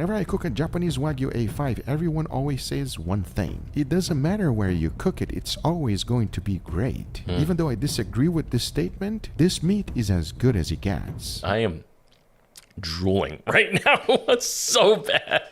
Whenever I cook a Japanese Wagyu A5, everyone always says one thing. It doesn't matter where you cook it, it's always going to be great. Even though I disagree with this statement, this meat is as good as it gets. I am drooling right now. It's so bad.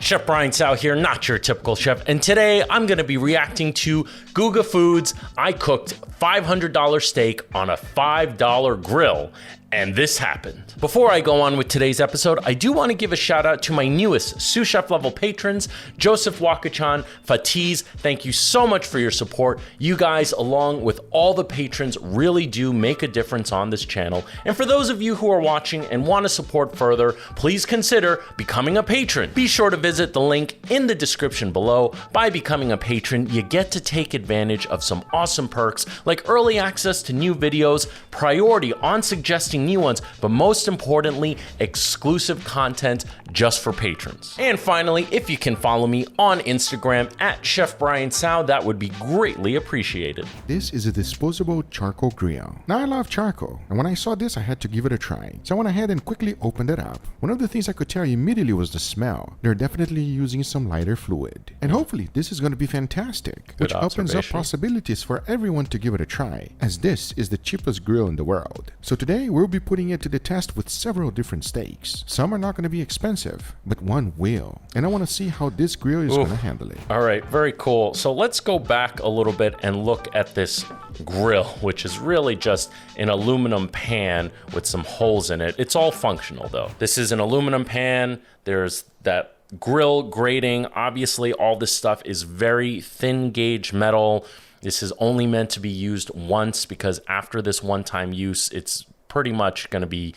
Chef Brian Tsao here, not your typical chef, and today I'm going to be reacting to Guga Foods. I cooked $500 steak on a $5 grill, and this happened. Before I go on with today's episode, I do want to give a shout out to my newest sous chef level patrons, Joseph Wakachan, Fatiz. Thank you so much for your support. You guys, along with all the patrons, really do make a difference on this channel. And for those of you who are watching and want to support further, please consider becoming a patron. Be sure to visit the link in the description below. By becoming a patron, you get to take advantage of some awesome perks like early access to new videos, priority on suggesting new ones, but most importantly, exclusive content just for patrons. And finally, if you can follow me on Instagram at chefbriantsao, that would be greatly appreciated. This is a disposable charcoal grill. Now I love charcoal, and when I saw this, I had to give it a try. So I went ahead and quickly opened it up. One of the things I could tell immediately was the smell. They're definitely using some lighter fluid. And hopefully this is going to be fantastic, which opens up possibilities for everyone to give it a try, as this is the cheapest grill in the world. So today we'll be putting it to the test with several different steaks. Some are not going to be expensive, but one will. And I want to see how this grill is going to handle it. All right, very cool. So let's go back a little bit and look at this grill, which is really just an aluminum pan with some holes in it. It's all functional though. This is an aluminum pan. There's that grill grating. Obviously, all this stuff is very thin gauge metal. This is only meant to be used once, because after this one-time use, it's pretty much going to be,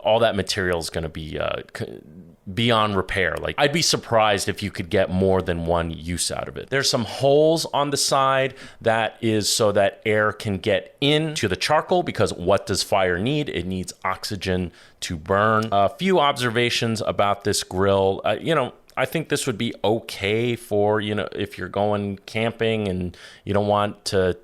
all that material is going to be beyond repair. Like, I'd be surprised if you could get more than one use out of it. There's some holes on the side. That is so that air can get into the charcoal, because what does fire need? It needs oxygen to burn. A few observations about this grill. I think this would be okay for, if you're going camping and you don't want to,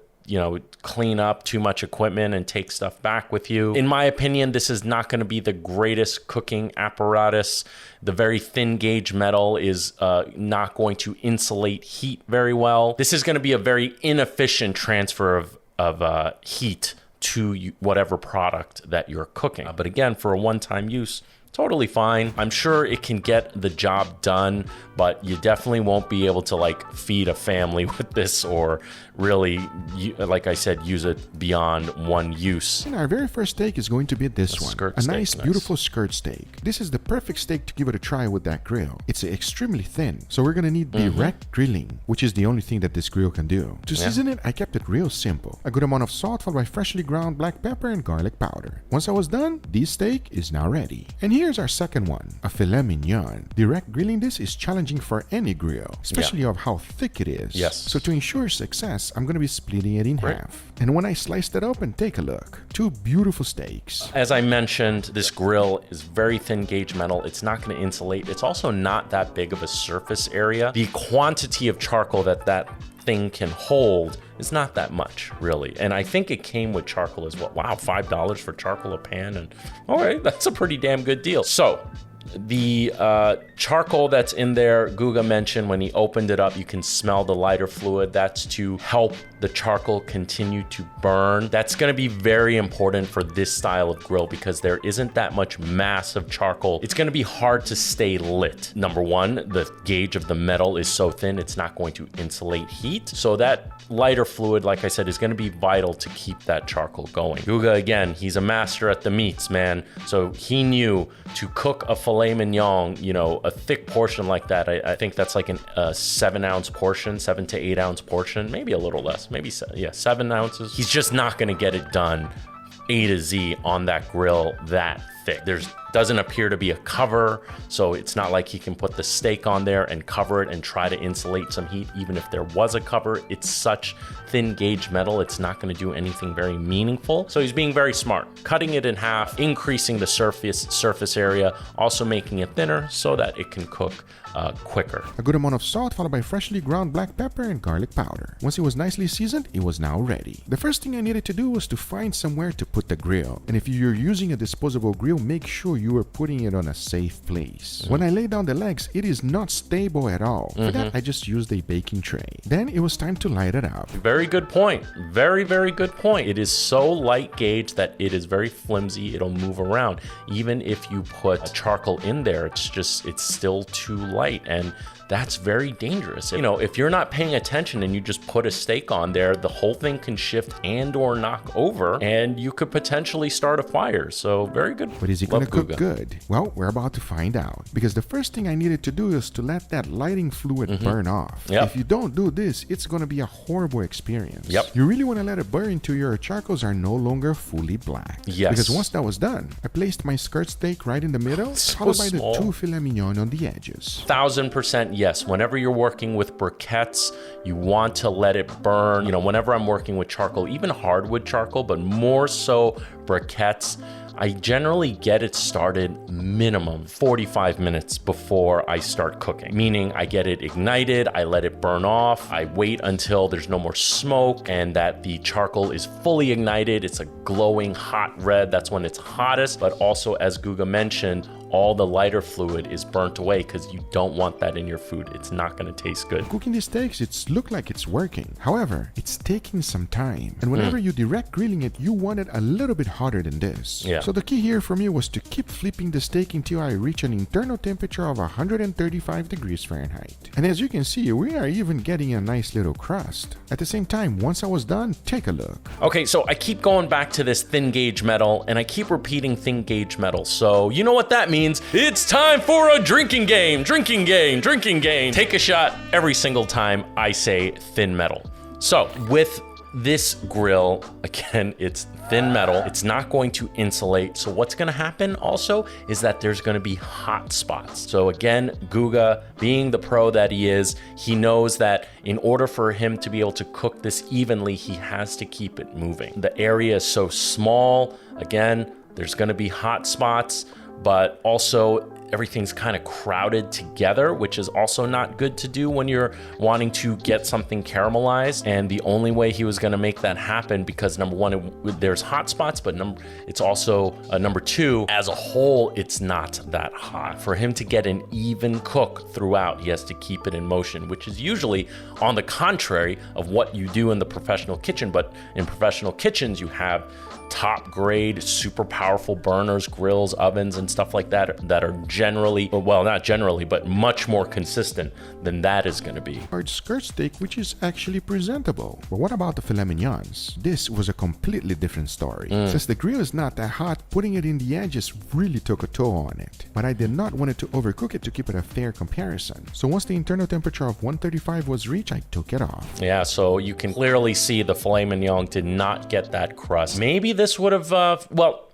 clean up too much equipment and take stuff back with you. In my opinion, this is not going to be the greatest cooking apparatus. The very thin gauge metal is not going to insulate heat very well. This is going to be a very inefficient transfer of heat to whatever product that you're cooking. But again, for a one-time use, totally fine. I'm sure it can get the job done, but you definitely won't be able to feed a family with this, or really, like I said, use it beyond one use. And our very first steak is going to be this one. A nice, beautiful skirt steak. This is the perfect steak to give it a try with that grill. It's extremely thin, so we're gonna need direct grilling, which is the only thing that this grill can do. To season it, I kept it real simple. A good amount of salt followed by freshly ground black pepper and garlic powder. Once I was done, this steak is now ready. And here's our second one, a filet mignon. Direct grilling this is challenging for any grill, especially of how thick it is. Yes. So to ensure success, I'm going to be splitting it in half. And when I sliced it open, take a look. Two beautiful steaks. As I mentioned, this grill is very thin gauge metal. It's not going to insulate. It's also not that big of a surface area. The quantity of charcoal that thing can hold is not that much, really. And I think it came with charcoal as well. Wow, $5 for charcoal a pan. And all right, that's a pretty damn good deal. So the charcoal that's in there, Guga mentioned when he opened it up, you can smell the lighter fluid. That's to help the charcoal continue to burn. That's going to be very important for this style of grill, because there isn't that much mass of charcoal. It's going to be hard to stay lit. Number one, the gauge of the metal is so thin, it's not going to insulate heat. So that lighter fluid, like I said, is going to be vital to keep that charcoal going. Guga, again, he's a master at the meats, man. So he knew to cook a filet mignon, a thick portion like that. I think that's like a 7-ounce portion, 7 to 8 ounce portion, maybe a little less, maybe 7 ounces. He's just not going to get it done A to Z on that grill that thick. There doesn't appear to be a cover, so it's not like he can put the steak on there and cover it and try to insulate some heat. Even if there was a cover, it's such thin gauge metal, it's not going to do anything very meaningful. So he's being very smart, cutting it in half, increasing the surface area, also making it thinner so that it can cook quicker. A good amount of salt followed by freshly ground black pepper and garlic powder. Once it was nicely seasoned, it was now ready. The first thing I needed to do was to find somewhere to put put the grill. And if you're using a disposable grill, make sure you are putting it on a safe place. When I lay down the legs, it is not stable at all. For that, I just used a baking tray. Then it was time to light it up. Very good point. Very, very good point. It is so light gauge that it is very flimsy. It'll move around. Even if you put charcoal in there, it's still too light. And that's very dangerous. You know, if you're not paying attention and you just put a steak on there, the whole thing can shift and or knock over, and you could potentially start a fire. So very good. But is it going to cook good? Well, we're about to find out. Because the first thing I needed to do is to let that lighting fluid burn off. If you don't do this, it's going to be a horrible experience. You really want to let it burn until your charcoals are no longer fully black. Because once that was done, I placed my skirt steak right in the middle, followed by the 2 filet mignon on the edges. 1000% yes. Whenever you're working with briquettes, you want to let it burn. You know, whenever I'm working with charcoal, even hardwood charcoal, but more so briquettes, I generally get it started minimum 45 minutes before I start cooking. Meaning I get it ignited, I let it burn off, I wait until there's no more smoke and that the charcoal is fully ignited. It's a glowing hot red. That's when it's hottest. But also, as Guga mentioned, all the lighter fluid is burnt away because you don't want that in your food. It's not going to taste good. Cooking these steaks, it's look like it's working. However, it's taking some time. And whenever you direct grilling it, you want it a little bit hotter than this. So the key here for me was to keep flipping the steak until I reach an internal temperature of 135 degrees Fahrenheit. And as you can see, we are even getting a nice little crust. At the same time, once I was done, take a look. Okay, so I keep going back to this thin gauge metal and I keep repeating thin gauge metal. So you know what that means? It's time for a drinking game. Take a shot every single time I say thin metal. So with this grill, again, it's thin metal. It's not going to insulate. So what's going to happen also is that there's going to be hot spots. So again, Guga, being the pro that he is, he knows that in order for him to be able to cook this evenly, he has to keep it moving. The area is so small. Again, there's going to be hot spots, but also everything's kind of crowded together, which is also not good to do when you're wanting to get something caramelized. And the only way he was going to make that happen, because number one, there's hot spots, but it's also number two, as a whole, it's not that hot. For him to get an even cook throughout, he has to keep it in motion, which is usually on the contrary of what you do in the professional kitchen. But in professional kitchens, you have top grade, super powerful burners, grills, ovens, and stuff like that that are generally, well, not generally, but much more consistent than that is going to be. Hard skirt steak, which is actually presentable. But what about the filet mignons? This was a completely different story. Since the grill is not that hot, putting it in the edges really took a toll on it. But I did not want it to overcook it to keep it a fair comparison. So once the internal temperature of 135 was reached, I took it off. Yeah, so you can clearly see the filet mignon did not get that crust. Maybe this would have, well,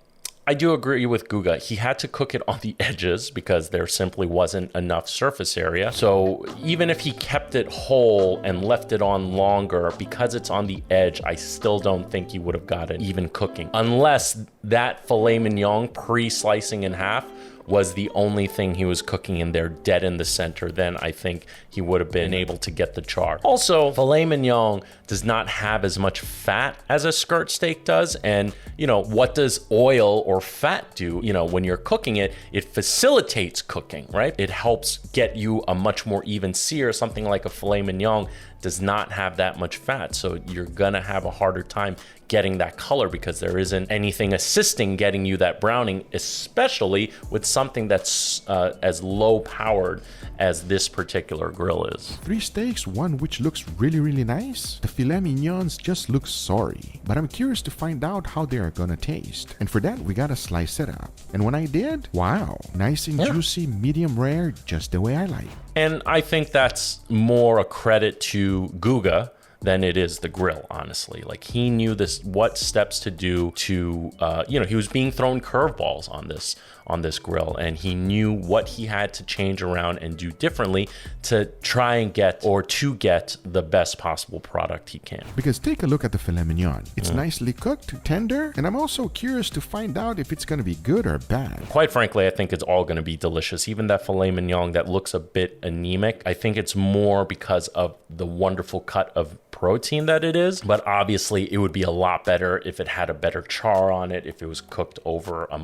I do agree with Guga. He had to cook it on the edges because there simply wasn't enough surface area. So even if he kept it whole and left it on longer, because it's on the edge, I still don't think he would have gotten even cooking. Unless that filet mignon pre-slicing in half was the only thing he was cooking in there dead in the center, then I think he would have been able to get the char. Also, filet mignon does not have as much fat as a skirt steak does. And, you know, what does oil or fat do? You know, when you're cooking it, it facilitates cooking, right? It helps get you a much more even sear. Something like a filet mignon does not have that much fat. So you're gonna have a harder time getting that color because there isn't anything assisting getting you that browning, especially with something that's as low powered as this particular grill is. 3 steaks, one which looks really, really nice. The filet mignons just look sorry, but I'm curious to find out how they are gonna taste. And for that, we gotta slice it up. And when I did, wow, nice and juicy, medium rare, just the way I like. And I think that's more a credit to Guga than it is the grill, honestly. Like, he knew what steps to do to, you know, he was being thrown curveballs on this grill, and he knew what he had to change around and do differently to try and get the best possible product he can. Because take a look at the filet mignon. It's nicely cooked, tender, and I'm also curious to find out if it's going to be good or bad. Quite frankly, I think it's all going to be delicious. Even that filet mignon that looks a bit anemic, I think it's more because of the wonderful cut of protein that it is. But obviously it would be a lot better if it had a better char on it, if it was cooked over a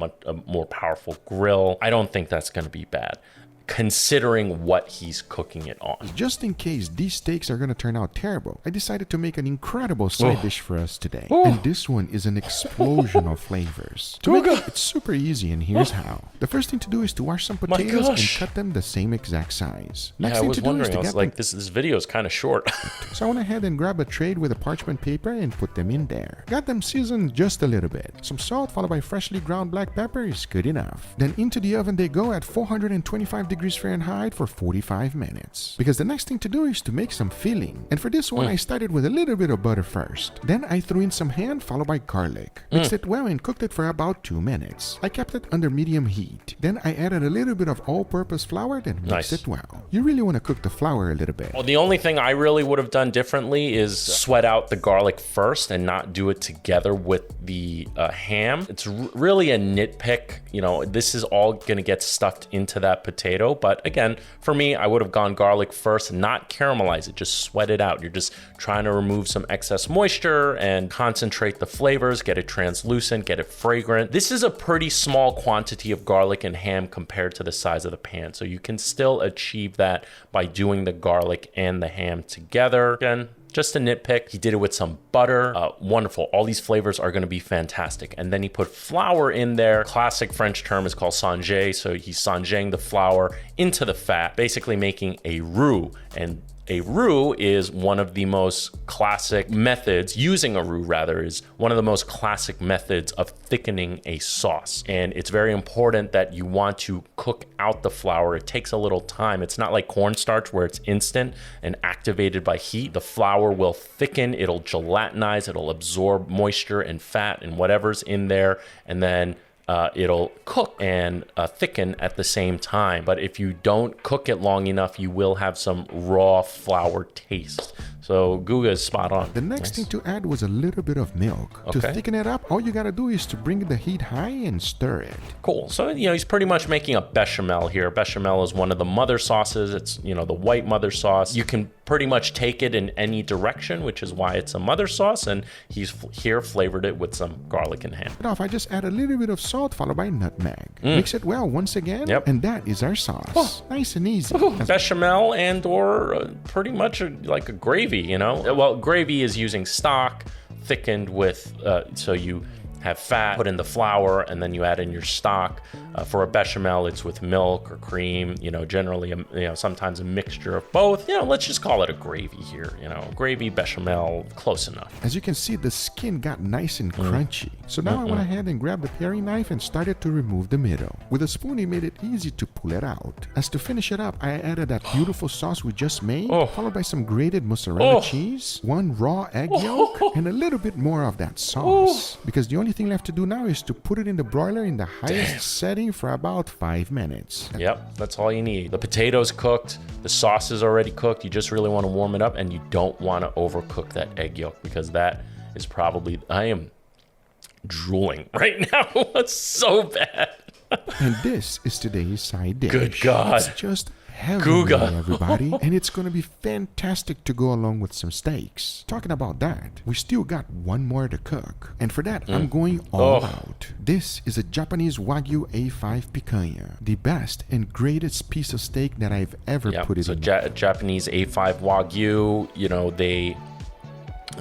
more powerful grill. I don't think that's going to be bad, considering what he's cooking it on. Just in case these steaks are going to turn out terrible, I decided to make an incredible side dish for us today. And this one is an explosion of flavors. To make it, it's super easy, and here's how. The first thing to do is to wash some potatoes and cut them the same exact size. Next thing to do is to get like, this video is kind of short. So I went ahead and grabbed a tray with a parchment paper and put them in there. Got them seasoned just a little bit. Some salt followed by freshly ground black pepper is good enough. Then into the oven they go at 425 degrees Fahrenheit for 45 minutes. Because the next thing to do is to make some filling. And for this one, I started with a little bit of butter first. Then I threw in some ham followed by garlic. Mixed it well and cooked it for about 2 minutes. I kept it under medium heat. Then I added a little bit of all-purpose flour, then mixed it well. You really want to cook the flour a little bit. Well, the only thing I really would have done differently is sweat out the garlic first and not do it together with the ham. It's really a nitpick. You know, this is all going to get stuffed into that potato. But again, for me, I would have gone garlic first and not caramelize it, just sweat it out. You're just trying to remove some excess moisture and concentrate the flavors, get it translucent, get it fragrant. This is a pretty small quantity of garlic and ham compared to the size of the pan. So you can still achieve that by doing the garlic and the ham together. Again, just a nitpick. He did it with some butter. Wonderful. All these flavors are going to be fantastic. And then he put flour in there. Classic French term is called sanger. So he's sanging the flour into the fat, basically making a roux. And a roux is one of the most classic methods, using a roux rather, is one of the most classic methods of thickening a sauce. And it's very important that you want to cook out the flour. It takes a little time. It's not like cornstarch where it's instant and activated by heat. The flour will thicken, it'll gelatinize, it'll absorb moisture and fat and whatever's in there, and then it'll cook and thicken at the same time. But if you don't cook it long enough, you will have some raw flour taste. So Guga is spot on. The next thing to add was a little bit of milk. To thicken it up, all you gotta do is to bring the heat high and stir it. Cool. So, you know, he's pretty much making a bechamel here. Bechamel is one of the mother sauces. It's, you know, the white mother sauce. You can pretty much take it in any direction, which is why it's a mother sauce. And he's here flavored it with some garlic and ham. I just add a little bit of salt followed by nutmeg. Mix it well once again, and that is our sauce. Nice and easy. Bechamel and or pretty much like a gravy, you know? Well, gravy is using stock thickened with, so you have fat, put in the flour, and then you add in your stock. For a bechamel, it's with milk or cream, you know, generally, you know, sometimes a mixture of both. You know, let's just call it a gravy here, you know, gravy, bechamel, close enough. As you can see, the skin got nice and crunchy. So now I went ahead and grabbed the paring knife and started to remove the middle. With a spoon, it made it easy to pull it out. As to finish it up, I added that beautiful sauce we just made, followed by some grated mozzarella cheese, 1 raw egg yolk, and a little bit more of that sauce. Because the only thing left to do now is to put it in the broiler in the highest setting for about 5 minutes. Yep, that's all you need. The potato's cooked, the sauce is already cooked. You just really want to warm it up, and you don't want to overcook that egg yolk, because that is probably, I am drooling right now. It's so bad. And this is today's side dish. Good God. It's just heavenly, Guga. everybody. And it's going to be fantastic to go along with some steaks. Talking about that, we still got one more to cook. And for that, I'm going all out. This is a Japanese Wagyu A5 picanha. The best and greatest piece of steak that I've ever put it in. Japanese A5 Wagyu, you know, they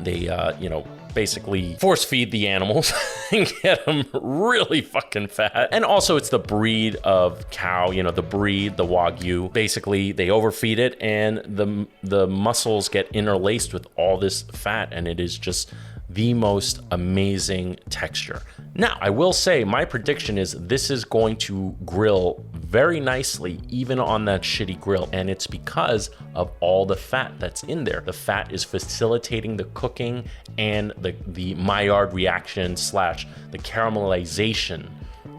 you know, basically force feed the animals and get them really fucking fat. And also it's the breed of cow, you know, the breed, the Wagyu. Basically they overfeed it and the muscles get interlaced with all this fat, and it is just the most amazing texture. Now, I will say my prediction is this is going to grill very nicely, even on that shitty grill. And it's because of all the fat that's in there. The fat is facilitating the cooking and the Maillard reaction / the caramelization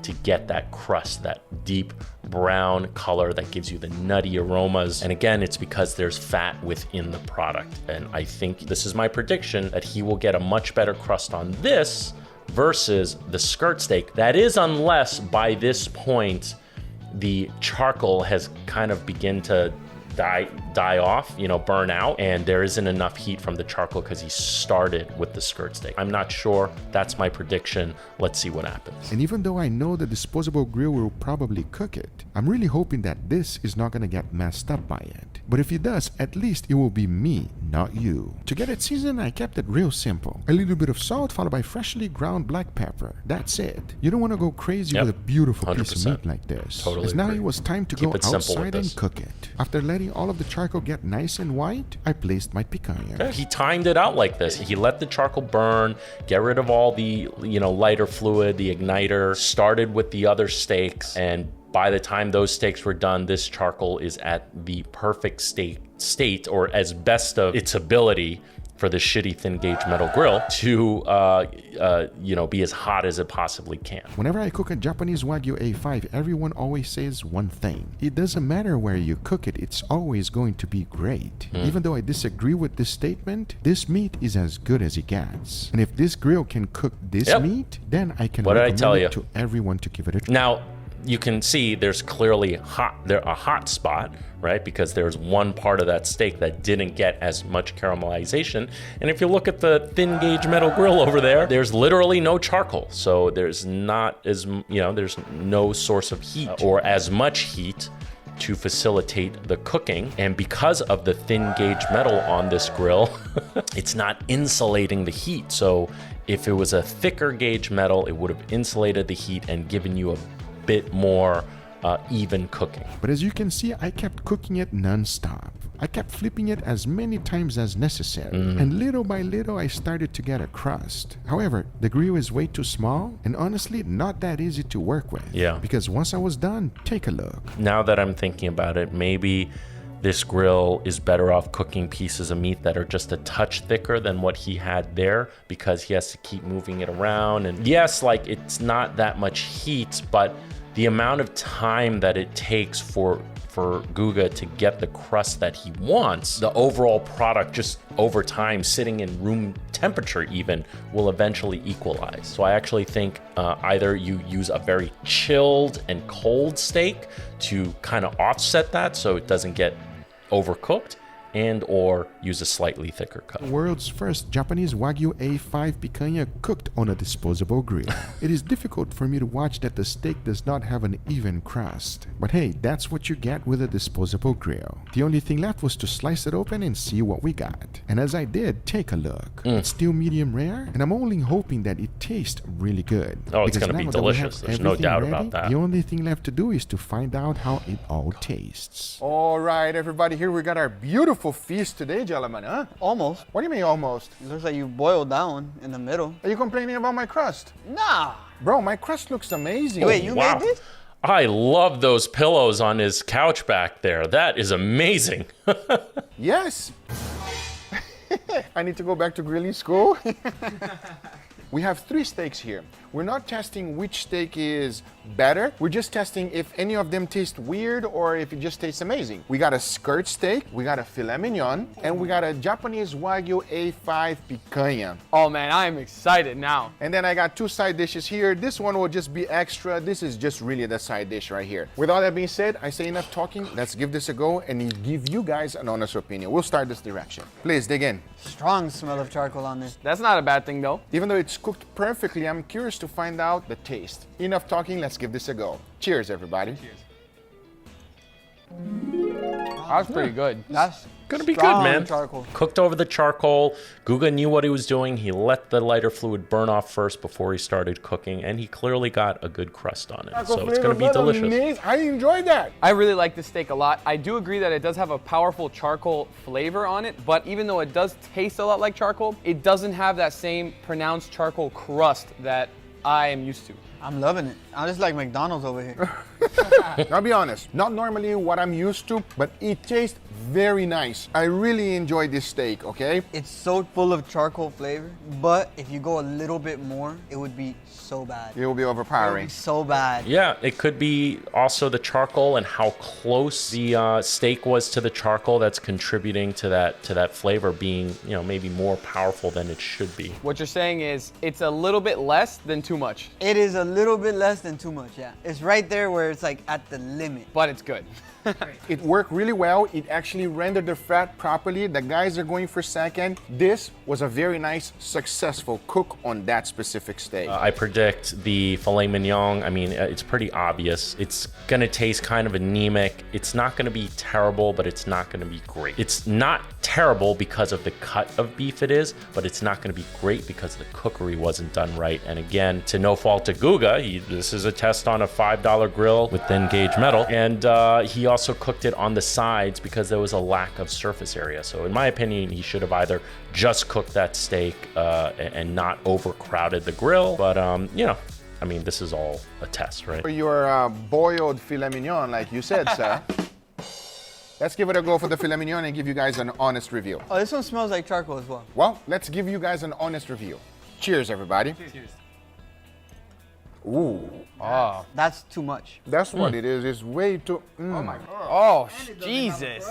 to get that crust, that deep brown color that gives you the nutty aromas. And again, it's because there's fat within the product. And I think this is my prediction that he will get a much better crust on this versus the skirt steak. That is, unless by this point the charcoal has kind of begun to die off, burn out, and there isn't enough heat from the charcoal because he started with the skirt steak. I'm not sure. That's my prediction. Let's see what happens. And even though I know the disposable grill will probably cook it, I'm really hoping that this is not gonna get messed up by it. But if it does, at least it will be me, not you. To get it seasoned, I kept it real simple. A little bit of salt followed by freshly ground black pepper. That's it. You don't want to go crazy with a beautiful piece of meat like this. Totally As now agree. it was time to go outside and cook it. After letting all of the charcoal get nice and white, I placed my picanha. Okay. He timed it out like this. He let the charcoal burn, get rid of all the, lighter fluid, the igniter, started with the other steaks, and by the time those steaks were done, this charcoal is at the perfect state or as best of its ability for the shitty thin gauge metal grill to, be as hot as it possibly can. Whenever I cook a Japanese Wagyu A5, everyone always says one thing. It doesn't matter where you cook it, it's always going to be great. Even though I disagree with this statement, this meat is as good as it gets. And if this grill can cook this meat, then I can recommend it to everyone to give it a try. Now, you can see there's clearly a hot spot, right? Because there's one part of that steak that didn't get as much caramelization. And if you look at the thin gauge metal grill over there, there's literally no charcoal. So there's not as, there's no source of heat or as much heat to facilitate the cooking. And because of the thin gauge metal on this grill, it's not insulating the heat. So if it was a thicker gauge metal, it would have insulated the heat and given you a bit more even cooking. But as you can see, I kept cooking it non-stop. I kept flipping it as many times as necessary, and little by little I started to get a crust. However, the grill is way too small and honestly not that easy to work with. Yeah. Because once I was done, take a look. Now that I'm thinking about it, maybe this grill is better off cooking pieces of meat that are just a touch thicker than what he had there, because he has to keep moving it around. And yes, it's not that much heat, but the amount of time that it takes for Guga to get the crust that he wants, the overall product just over time sitting in room temperature even will eventually equalize. So I actually think either you use a very chilled and cold steak to kind of offset that so it doesn't get overcooked, and or use a slightly thicker cut. World's first Japanese Wagyu A5 picanha cooked on a disposable grill. It is difficult for me to watch that the steak does not have an even crust. But hey, that's what you get with a disposable grill. The only thing left was to slice it open and see what we got. And as I did, take a look. It's still medium rare, and I'm only hoping that it tastes really good. Oh, it's gonna be delicious. There's no doubt about that. The only thing left to do is to find out how it all tastes. All right, everybody, here we got our beautiful feast today, gentlemen, huh? Almost. What do you mean almost? It looks like you boiled down in the middle. Are you complaining about my crust? Nah. Bro, my crust looks amazing. Wait, you made this? I love those pillows on his couch back there. That is amazing. Yes. I need to go back to grilling school. We have 3 steaks here. We're not testing which steak is better. We're just testing if any of them taste weird or if it just tastes amazing. We got a skirt steak, we got a filet mignon, and we got a Japanese Wagyu A5 picanha. Oh man, I am excited now. And then I got 2 side dishes here. This one will just be extra. This is just really the side dish right here. With all that being said, I say enough talking. Let's give this a go and give you guys an honest opinion. We'll start this direction. Please dig in. Strong smell of charcoal on this. That's not a bad thing though. Even though it's cooked perfectly, I'm curious to find out the taste. Enough talking, let's give this a go. Cheers, everybody. Cheers. That's pretty good. That's Gonna be good, strong man. charcoal. Cooked over the charcoal. Guga knew what he was doing. He let the lighter fluid burn off first before he started cooking, and he clearly got a good crust on it. So it's gonna be delicious. Amazing. I enjoyed that. I really like this steak a lot. I do agree that it does have a powerful charcoal flavor on it, but even though it does taste a lot like charcoal, it doesn't have that same pronounced charcoal crust that I am used to. I'm loving it. I just like McDonald's over here. I'll be honest, not normally what I'm used to, but it tastes very nice. I really enjoyed this steak, okay? It's so full of charcoal flavor, but if you go a little bit more, it would be so bad. It will be It would overpowering. be so bad. Yeah, it could be also the charcoal and how close the steak was to the charcoal that's contributing to that flavor being, maybe more powerful than it should be. What you're saying is it's a little bit less than too much, It is a little bit less than too much, yeah. It's right there where it's like at the limit. but it's good. It worked really well. It actually rendered the fat properly. The guys are going for second. This was a very nice, successful cook on that specific steak. I predict the filet mignon, I mean, it's pretty obvious. It's gonna taste kind of anemic. It's not gonna be terrible, but it's not gonna be great. It's not terrible because of the cut of beef it is, but it's not gonna be great because the cookery wasn't done right. And again, to no fault to Guga, this is a test on a $5 grill with thin gauge metal. And he also cooked it on the sides because there was a lack of surface area. So in my opinion, he should have either just cooked that steak and not overcrowded the grill. But, you know, I mean, this is all a test, right? For your boiled filet mignon, like you said, sir. Let's give it a go for the filet mignon and give you guys an honest review. Oh, this one smells like charcoal as well. Well, let's give you guys an honest review. Cheers, everybody. Cheers. Ooh, Oh, That's too much. that's what it is. It's way too. Oh my god. oh, Jesus.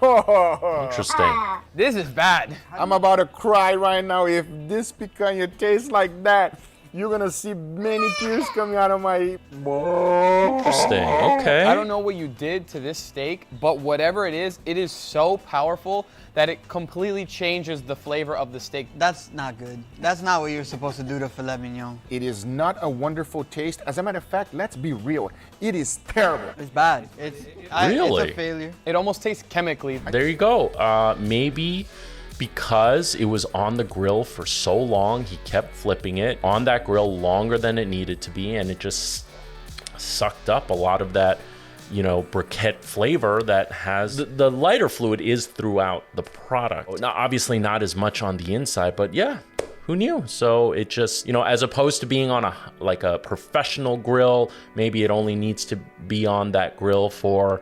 Interesting. This is bad. I'm about to cry right now. If this picanha tastes like that, you're gonna see many tears coming out of my. Interesting. Okay. I don't know what you did to this steak, but whatever it is so powerful that it completely changes the flavor of the steak. That's not good. That's not what you're supposed to do to filet mignon. It is not a wonderful taste. As a matter of fact, let's be real. It is terrible. It's bad. It's Really? a failure. It almost tastes chemically. There you go. Maybe because it was on the grill for so long, he kept flipping it on that grill longer than it needed to be, and it just sucked up a lot of that, you know, briquette flavor that has the lighter fluid is throughout the product. Now, obviously not as much on the inside, but yeah, who knew? So it just, you know, as opposed to being on a professional grill, maybe it only needs to be on that grill for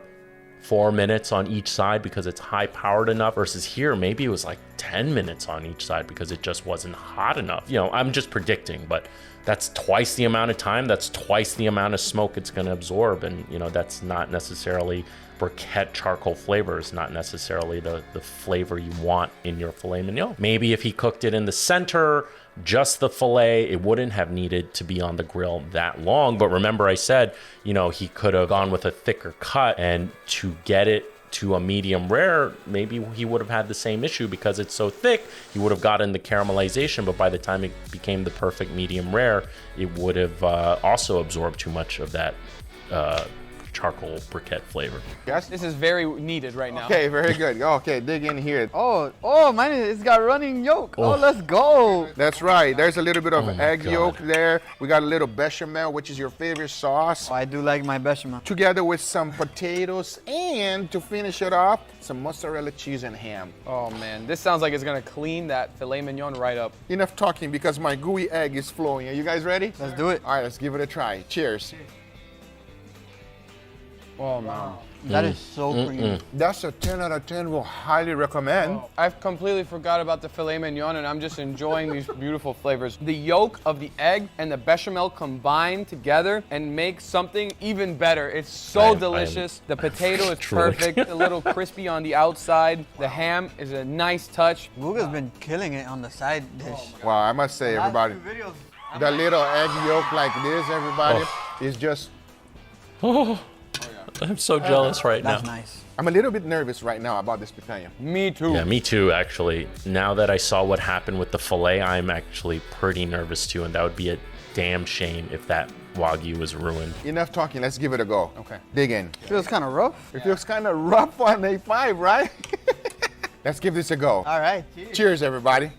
4 minutes on each side because it's high powered enough, versus here maybe it was like 10 minutes on each side because it just wasn't hot enough. You know, I'm just predicting, but that's twice the amount of time, that's twice the amount of smoke it's going to absorb, and you know, that's not necessarily briquette charcoal flavor, is not necessarily the flavor you want in your filet mignon. Maybe if he cooked it in the center, just the filet, it wouldn't have needed to be on the grill that long. But remember I said, you know, he could have gone with a thicker cut, and to get it to a medium rare, maybe he would have had the same issue because it's so thick. He would have gotten the caramelization, but by the time it became the perfect medium rare, it would have also absorbed too much of that charcoal briquette flavor. Yes? This is very needed right now. Okay, very good. Okay, dig in here. Oh, mine, it's got running yolk. Oh, let's go. That's right. There's a little bit of my egg God. yolk there. We got a little bechamel, which is your favorite sauce. Oh, I do like my bechamel. Together with some potatoes, and to finish it off, some mozzarella cheese and ham. Oh man, this sounds like it's gonna clean that filet mignon right up. Enough talking because my gooey egg is flowing. Are you guys ready? Let's do it. All right, let's give it a try. Cheers. Oh man. That is so creamy. That's a 10 out of 10. We'll highly recommend. I've completely forgot about the filet mignon, and I'm just enjoying these beautiful flavors. The yolk of the egg and the bechamel combine together and make something even better. It's so delicious. The potato is Truly. perfect, a little crispy on the outside. The ham is a nice touch. Guga's been killing it on the side dish. Wow, I must say, everybody, Last few videos, the little egg yolk like this, everybody, is just. I'm so jealous right that's now. nice. I'm a little bit nervous right now about this picanha. Me too. Yeah, me too, actually. Now that I saw what happened with the filet, I'm actually pretty nervous too, and that would be a damn shame if that Wagyu was ruined. Enough talking, let's give it a go. Okay. Dig in. Feels kind of rough. It feels kind of rough on A5, right? Let's give this a go. All right. Cheers, everybody.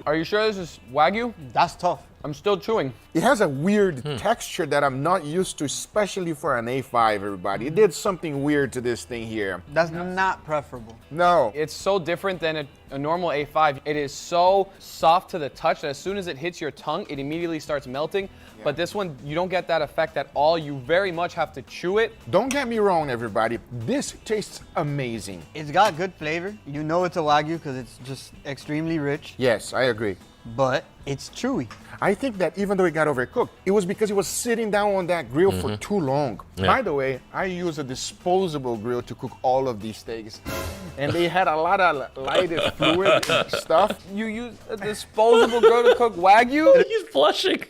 Are you sure this is Wagyu? That's tough. I'm still chewing. It has a weird texture that I'm not used to, especially for an A5, everybody. It did something weird to this thing here. That's not preferable. No. It's so different than a normal A5. It is so soft to the touch that as soon as it hits your tongue, it immediately starts melting. But this one, you don't get that effect at all. You very much have to chew it. Don't get me wrong, everybody. This tastes amazing. It's got good flavor. You know it's a Wagyu because it's just extremely rich, Yes, I agree. but it's chewy. I think that even though it got overcooked, it was because it was sitting down on that grill for too long. Yeah. By the way, I use a disposable grill to cook all of these steaks. And they had a lot of lighted fluid and stuff. You use a disposable grill to cook Wagyu? He's blushing.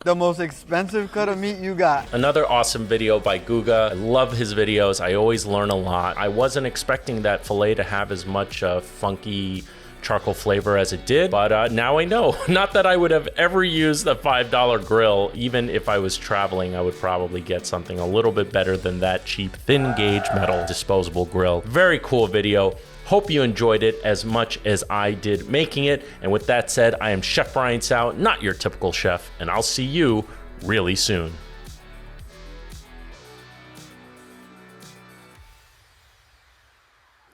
The most expensive cut of meat you got. Another awesome video by Guga. I love his videos. I always learn a lot. I wasn't expecting that filet to have as much funky charcoal flavor as it did, but now I know. Not that I would have ever used the $5 grill. Even if I was traveling, I would probably get something a little bit better than that cheap thin gauge metal disposable grill. Very cool video. Hope you enjoyed it as much as I did making it. And with that said, I am Chef Brian Tsao, not your typical chef, and I'll see you really soon.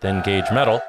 Thin gauge metal.